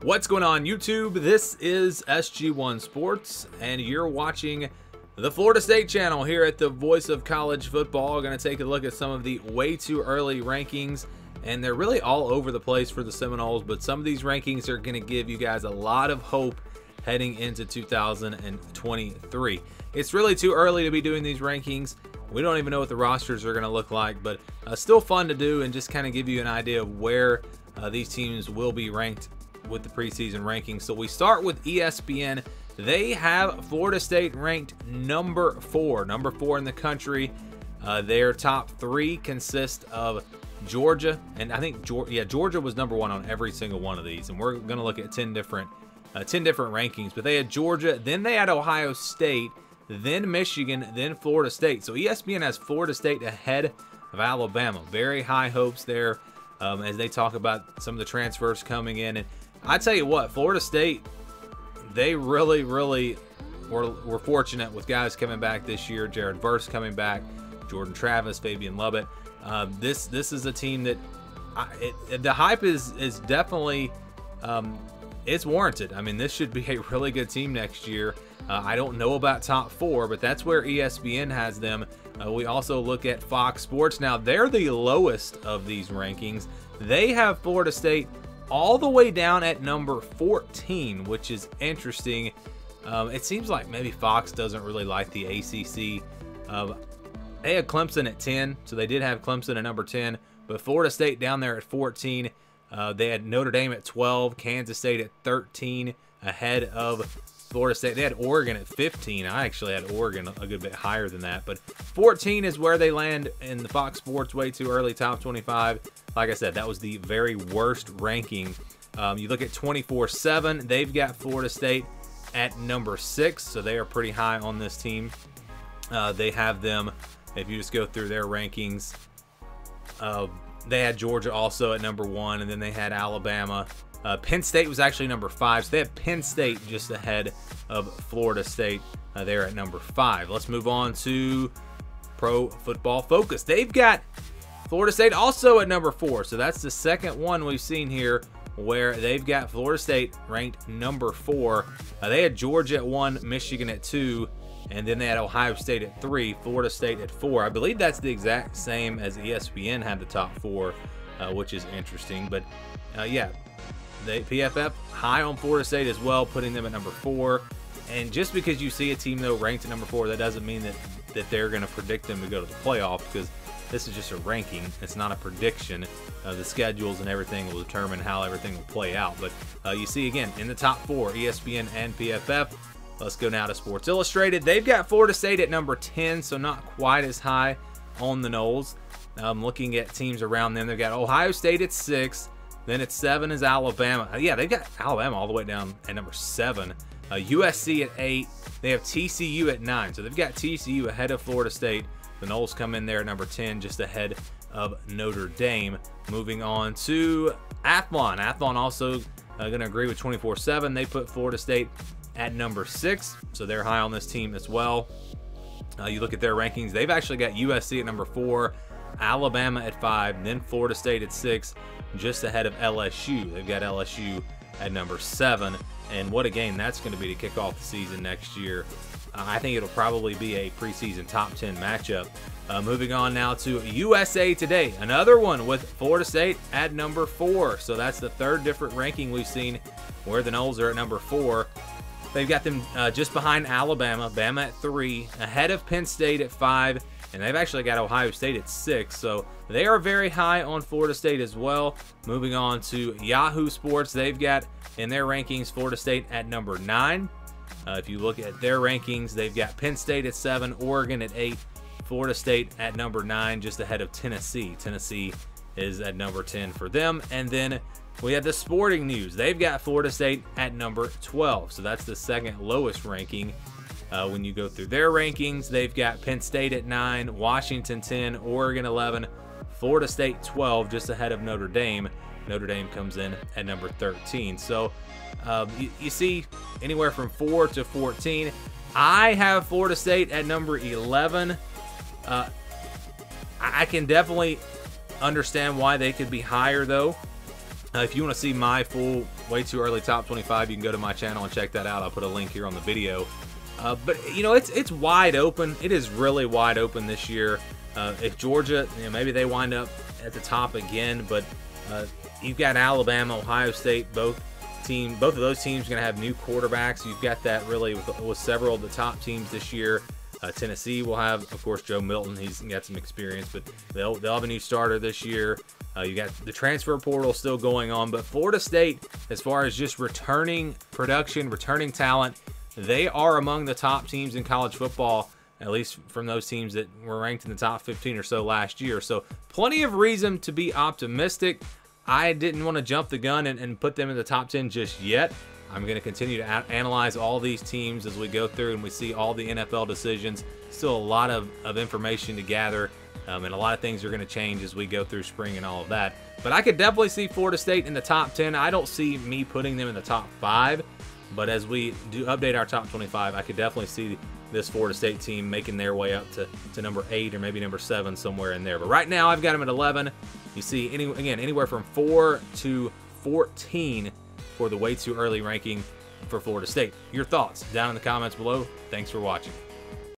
What's going on YouTube? This is SG1 Sports, and you're watching the Florida State channel here at the Voice of College Football. Going to take a look at some of the way too early rankings, and they're really all over the place for the Seminoles, but some of these rankings are going to give you guys a lot of hope heading into 2023. It's really too early to be doing these rankings. We don't even know what the rosters are going to look like, but still fun to do and just kind of give you an idea of where these teams will be ranked with the preseason rankings. So we start with ESPN. They have Florida State ranked number 4 in the country. Their top 3 consist of Georgia, and I think Georgia was number 1 on every single one of these, and we're going to look at 10 different rankings. But they had Georgia, then they had Ohio State, then Michigan, then Florida State. So ESPN has Florida State ahead of Alabama. Very high hopes there as they talk about some of the transfers coming in. And I tell you what, Florida State, they really were fortunate with guys coming back this year. Jared Verse coming back, Jordan Travis, Fabian Lovett. This is a team that the hype is definitely it's warranted. I mean, this should be a really good team next year. I don't know about top 4, but that's where ESPN has them. We also look at Fox Sports. Now, they're the lowest of these rankings. They have Florida State all the way down at number 14, which is interesting. It seems like maybe Fox doesn't really like the ACC. They had Clemson at 10, so they did have Clemson at number 10, but Florida State down there at 14. They had Notre Dame at 12, Kansas State at 13, ahead of Florida State. They had Oregon at 15. I actually had Oregon a good bit higher than that, but 14 is where they land in the Fox Sports way too early top 25. Like I said, that was the very worst ranking. You look at 24/7, they've got Florida State at number 6, so they are pretty high on this team. They have them, if you just go through their rankings, they had Georgia also at number 1, and then they had Alabama. Penn State was actually number 5, so they have Penn State just ahead of Florida State. They're at number 5. Let's move on to Pro Football Focus. They've got Florida State also at number 4, so that's the second one we've seen here where they've got Florida State ranked number 4. They had Georgia at 1, Michigan at 2, and then they had Ohio State at 3, Florida State at 4. I believe that's the exact same as ESPN had the top 4, which is interesting. But yeah, PFF high on Florida State as well, putting them at number 4. And just because you see a team though ranked at number 4, that doesn't mean that they're going to predict them to go to the playoff, because this is just a ranking. It's not a prediction. The schedules and everything will determine how everything will play out. But you see again in the top 4, ESPN and PFF. Let's go now to Sports Illustrated. They've got Florida State at number 10, so not quite as high on the Noles. Looking at teams around them, they've got Ohio State at 6. Then at 7 is Alabama. Yeah, they've got Alabama all the way down at number 7. USC at 8. They have TCU at 9. So they've got TCU ahead of Florida State. The Noles come in there at number 10, just ahead of Notre Dame. Moving on to Athlon. Athlon also going to agree with 24/7. They put Florida State at number 6, so they're high on this team as well. You look at their rankings, they've actually got USC at number 4, Alabama at 5, then Florida State at 6, just ahead of LSU. They've got LSU at number 7, and what a game that's going to be to kick off the season next year. I think it'll probably be a preseason top 10 matchup. Moving on now to USA Today, another one with Florida State at number 4. So that's the third different ranking we've seen where the Noles are at number 4. They've got them just behind Alabama, Bama at 3, ahead of Penn State at 5, and they've actually got Ohio State at 6. So they are very high on Florida State as well. Moving on to Yahoo Sports, they've got in their rankings Florida State at number 9. If you look at their rankings, they've got Penn State at 7, Oregon at 8, Florida State at number 9, just ahead of Tennessee. Tennessee is at number 10 for them. And then we have the Sporting News. They've got Florida State at number 12, so that's the second lowest ranking. When you go through their rankings, they've got Penn State at 9, Washington 10, Oregon 11, Florida State 12, just ahead of Notre Dame. Notre Dame comes in at number 13. So you see anywhere from 4 to 14. I have Florida State at number 11. I can definitely understand why they could be higher though. If you want to see my full way too early top 25, you can go to my channel and check that out. I'll put a link here on the video. But you know, it's wide open. It is really wide open this year. If Georgia, you know, maybe they wind up at the top again, but you've got Alabama, Ohio State, both of those teams are going to have new quarterbacks. You've got that really with several of the top teams this year. Tennessee will have, of course, Joe Milton. He's got some experience, but they'll have a new starter this year. You got the transfer portal still going on, but Florida State, as far as just returning production, returning talent, they are among the top teams in college football, at least from those teams that were ranked in the top 15 or so last year. So plenty of reason to be optimistic. I didn't want to jump the gun and put them in the top 10 just yet. I'm going to continue to analyze all these teams as we go through and we see all the NFL decisions. Still a lot of information to gather, and a lot of things are going to change as we go through spring and all of that. But I could definitely see Florida State in the top 10. I don't see me putting them in the top 5, but as we do update our top 25, I could definitely see this Florida State team making their way up to number 8 or maybe number 7, somewhere in there. But right now, I've got them at 11. You see, anywhere from 4 to 14 for the way too early ranking for Florida State. Your thoughts down in the comments below. Thanks for watching.